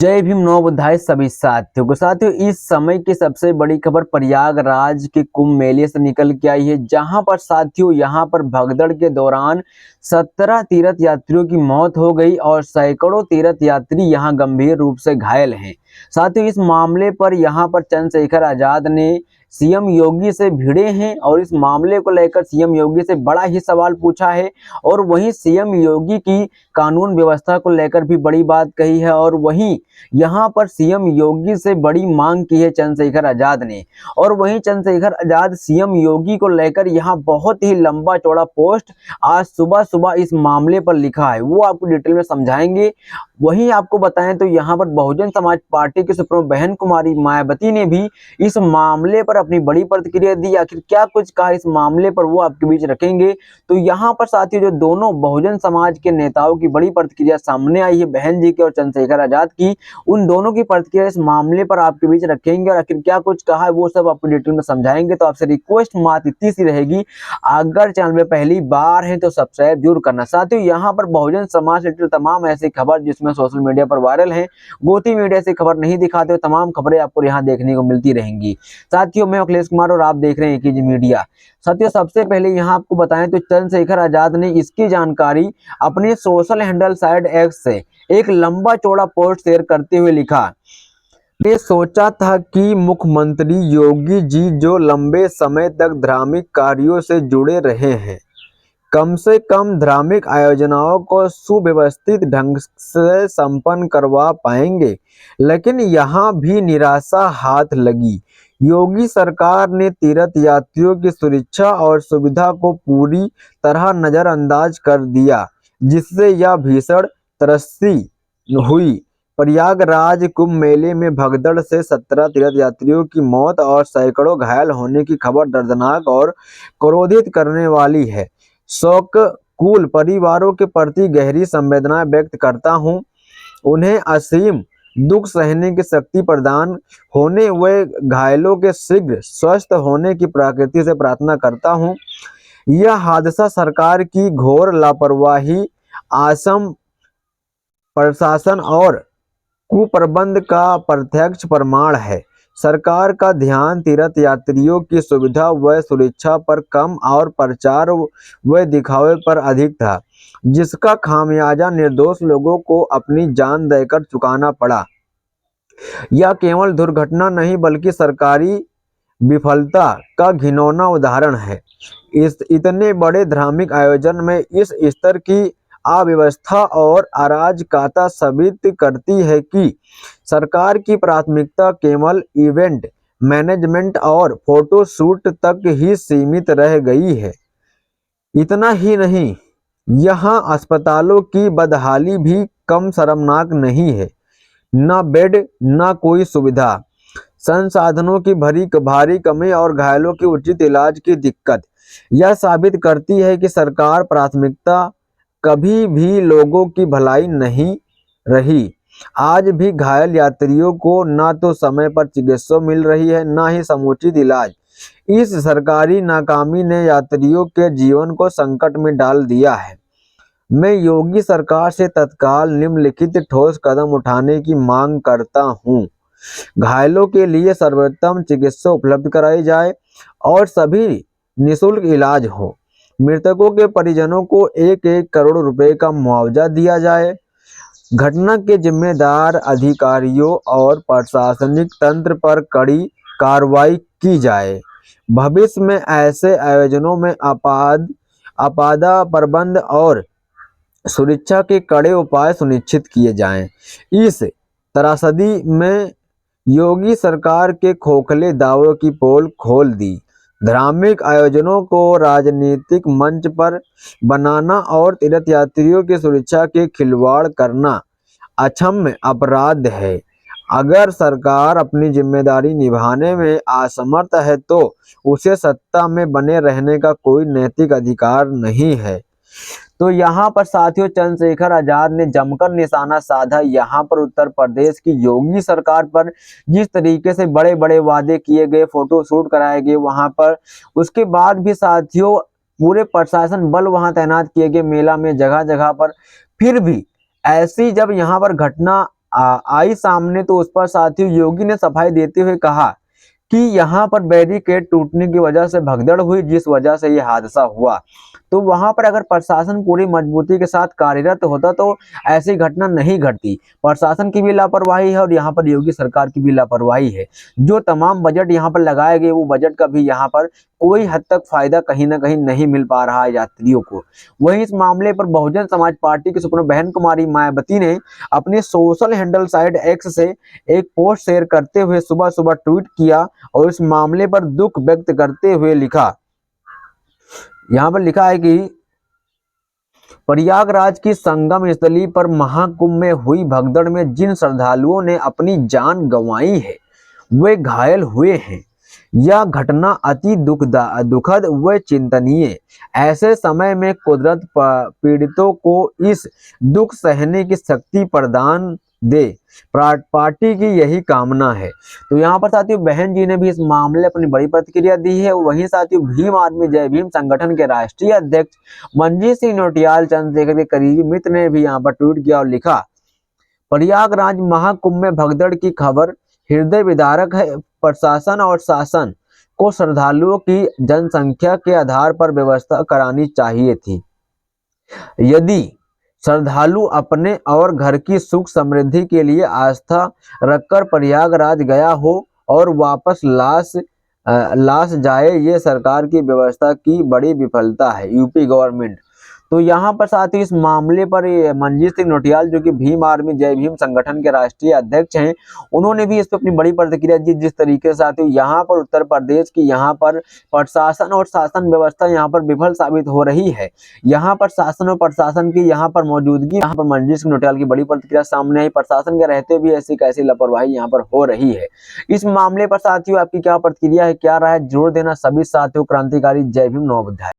जय भीम नव बुद्धाय सभी साथियों को। साथियों, इस समय की सबसे बड़ी खबर प्रयागराज के कुंभ मेले से निकल के आई है, जहां पर साथियों यहां पर भगदड़ के दौरान 17 तीर्थ यात्रियों की मौत हो गई और सैकड़ों तीर्थ यात्री यहां गंभीर रूप से घायल हैं। साथियों, इस मामले पर यहां पर चंद्रशेखर आजाद ने सीएम योगी से भिड़े हैं और इस मामले को लेकर सीएम योगी से बड़ा ही सवाल पूछा है। और वहीं सीएम योगी की कानून व्यवस्था को लेकर भी बड़ी बात कही है और वहीं यहां पर सीएम योगी से बड़ी मांग की है चंद्रशेखर आजाद ने। और वहीं चंद्रशेखर आजाद सीएम योगी को लेकर यहां बहुत ही लंबा चौड़ा पोस्ट आज सुबह सुबह इस मामले पर लिखा है, वो आपको डिटेल में समझाएंगे। वहीं आपको बताएं तो यहां पर बहुजन समाज पार्टी के सुप्रीमो बहन कुमारी मायावती ने भी इस मामले पर अपनी बड़ी प्रतिक्रिया दी। आखिर क्या कुछ कहा इस मामले पर, वो आपके बीच रखेंगे। तो यहाँ पर साथियों जो दोनों बहुजन समाज के नेताओं की बड़ी प्रतिक्रिया सामने आई है, बहन जी की और चंद्रशेखर आजाद की, उन दोनों की प्रतिक्रिया इस मामले पर आपके बीच रखेंगे और आखिर क्या कुछ कहा है वो सब आपको डिटेल में समझाएंगे। तो आपसे रिक्वेस्ट मात्र इतनी सी रहेगी, अगर चैनल में पहली बार है तो सब्सक्राइब जरूर करना। साथियों, यहाँ पर बहुजन समाज से तमाम ऐसी खबर जिसमें सोशल मीडिया पर वायरल है, गोती मीडिया से खबर नहीं दिखाते, तमाम खबरें आपको यहाँ देखने को मिलती रहेंगी। साथियों, मैं अखिलेश कुमार और आप देख रहे हैं एकेजी मीडिया। साथियों, सबसे पहले यहाँ आपको बताएं तो चंद्रशेखर आजाद ने इसकी जानकारी अपने सोशल हैंडल साइड एक्स से एक लंबा चौड़ा पोस्ट शेयर करते हुए लिखा। ने सोचा था कि मुख्यमंत्री योगी जी जो लंबे समय तक धार्मिक कार्यों से जुड़े रहे हैं, कम से कम धार्मिक आयोजनाओं को सुव्यवस्थित ढंग से संपन्न करवा पाएंगे, लेकिन यहाँ भी निराशा हाथ लगी। योगी सरकार ने तीर्थ यात्रियों की सुरक्षा और सुविधा को पूरी तरह नजरअंदाज कर दिया, जिससे यह भीषण त्रस्ती हुई। प्रयागराज कुंभ मेले में भगदड़ से 17 तीर्थ यात्रियों की मौत और सैकड़ों घायल होने की खबर दर्दनाक और क्रोधित करने वाली है। शोककूल परिवारों के प्रति गहरी संवेदना व्यक्त करता हूं। उन्हें असीम दुख सहने की शक्ति प्रदान होने व घायलों के शीघ्र स्वस्थ होने की प्रकृति से प्रार्थना करता हूं। यह हादसा सरकार की घोर लापरवाही, असम प्रशासन और कुप्रबंध का प्रत्यक्ष प्रमाण है। सरकार का ध्यान तीर्थ यात्रियों की सुविधा व सुरक्षा पर कम और प्रचार व दिखावे पर अधिक था, जिसका खामियाजा निर्दोष लोगों को अपनी जान देकर चुकाना पड़ा। यह केवल दुर्घटना नहीं बल्कि सरकारी विफलता का घिनौना उदाहरण है। इस इतने बड़े धार्मिक आयोजन में इस स्तर की अव्यवस्था और अराजकता साबित करती है कि सरकार की प्राथमिकता केवल इवेंट मैनेजमेंट और फोटो शूट तक ही सीमित रह गई है। इतना ही नहीं, यहाँ अस्पतालों की बदहाली भी कम शर्मनाक नहीं है। न बेड, न कोई सुविधा, संसाधनों की भारी कमी और घायलों की उचित इलाज की दिक्कत यह साबित करती है कि सरकार प्राथमिकता कभी भी लोगों की भलाई नहीं रही। आज भी घायल यात्रियों को न तो समय पर चिकित्सा मिल रही है, न ही समुचित इलाज। इस सरकारी नाकामी ने यात्रियों के जीवन को संकट में डाल दिया है। मैं योगी सरकार से तत्काल निम्नलिखित ठोस कदम उठाने की मांग करता हूं। घायलों के लिए सर्वोत्तम चिकित्सा उपलब्ध कराई जाए और सभी निःशुल्क इलाज हो। मृतकों के परिजनों को 1-1 करोड़ रुपए का मुआवजा दिया जाए। घटना के जिम्मेदार अधिकारियों और प्रशासनिक तंत्र पर कड़ी कार्रवाई की जाए। भविष्य में ऐसे आयोजनों में आपदा प्रबंध और सुरक्षा के कड़े उपाय सुनिश्चित किए जाएं। इस त्रासदी में योगी सरकार के खोखले दावों की पोल खोल दी। धार्मिक आयोजनों को राजनीतिक मंच पर बनाना और तीर्थयात्रियों की सुरक्षा के खिलवाड़ करना अक्षम्य अपराध है। अगर सरकार अपनी जिम्मेदारी निभाने में असमर्थ है तो उसे सत्ता में बने रहने का कोई नैतिक अधिकार नहीं है। तो यहाँ पर साथियों चंद्रशेखर आजाद ने जमकर निशाना साधा यहाँ पर उत्तर प्रदेश की योगी सरकार पर। जिस तरीके से बड़े बड़े वादे किए गए, फोटो शूट कराए गए वहां पर, उसके बाद भी साथियों पूरे प्रशासन बल वहां तैनात किए गए मेला में जगह जगह पर, फिर भी ऐसी जब यहाँ पर घटना आई सामने तो उस पर साथियों योगी ने सफाई देते हुए कहा कि यहाँ पर बैरिकेड टूटने की वजह से भगदड़ हुई, जिस वजह से ये हादसा हुआ। तो वहां पर अगर प्रशासन पूरी मजबूती के साथ कार्यरत होता तो ऐसी घटना नहीं घटती। प्रशासन की भी लापरवाही है और यहाँ पर योगी सरकार की भी लापरवाही है। जो तमाम बजट यहाँ पर लगाए गए वो बजट का भी यहाँ पर कोई हद तक फायदा कहीं ना कहीं नहीं मिल पा रहा है यात्रियों को। वहीं इस मामले पर बहुजन समाज पार्टी की सुप्रीमो बहन कुमारी मायावती ने अपने सोशल हैंडल साइट एक्स से एक पोस्ट शेयर करते हुए सुबह सुबह ट्वीट किया और इस मामले पर दुख व्यक्त करते हुए लिखा, यहाँ पर लिखा है कि प्रयागराज की संगम स्थली पर महाकुंभ में हुई भगदड़ में जिन श्रद्धालुओं ने अपनी जान गंवाई है वे घायल हुए हैं। यह घटना अति दुखद व चिंतनीय। ऐसे समय में कुदरत पीड़ितों को इस दुख सहने की शक्ति प्रदान दे, पार्टी की यही कामना है। तो यहाँ पर साथियों बहन जी ने भी इस मामले अपनी बड़ी प्रतिक्रिया दी है। वहीं साथियों भीम आर्मी जय भीम संगठन के राष्ट्रीय अध्यक्ष मंजीत सिंह नौटियाल चंद्रशेखर के करीबी मित्र ने भी यहाँ पर ट्वीट किया और लिखा, प्रयागराज महाकुंभ में भगदड़ की खबर हृदय विदारक है। प्रशासन और शासन को श्रद्धालुओं की जनसंख्या के आधार पर व्यवस्था करानी चाहिए थी। यदि श्रद्धालु अपने और घर की सुख समृद्धि के लिए आस्था रखकर प्रयागराज गया हो और वापस लाश जाए, ये सरकार की व्यवस्था की बड़ी विफलता है, यूपी गवर्नमेंट। तो यहाँ पर साथ ही इस मामले पर मंजीत सिंह नौटियाल जो कि भीम आर्मी जय भीम संगठन के राष्ट्रीय अध्यक्ष हैं, उन्होंने भी इस पर अपनी बड़ी प्रतिक्रिया दी। जिस तरीके से साथियों यहाँ पर उत्तर प्रदेश की यहाँ पर प्रशासन और शासन व्यवस्था यहाँ पर विफल साबित हो रही है। यहाँ पर शासन और प्रशासन की यहाँ पर मौजूदगी, यहाँ पर मंजीत सिंह नौटियाल की बड़ी प्रतिक्रिया सामने आई। प्रशासन के रहते भी ऐसी कैसी लापरवाही यहाँ पर हो रही है। इस मामले पर साथियों आपकी क्या प्रतिक्रिया है, क्या राय है, जोर देना सभी साथियों। क्रांतिकारी जय भीम नवोदय।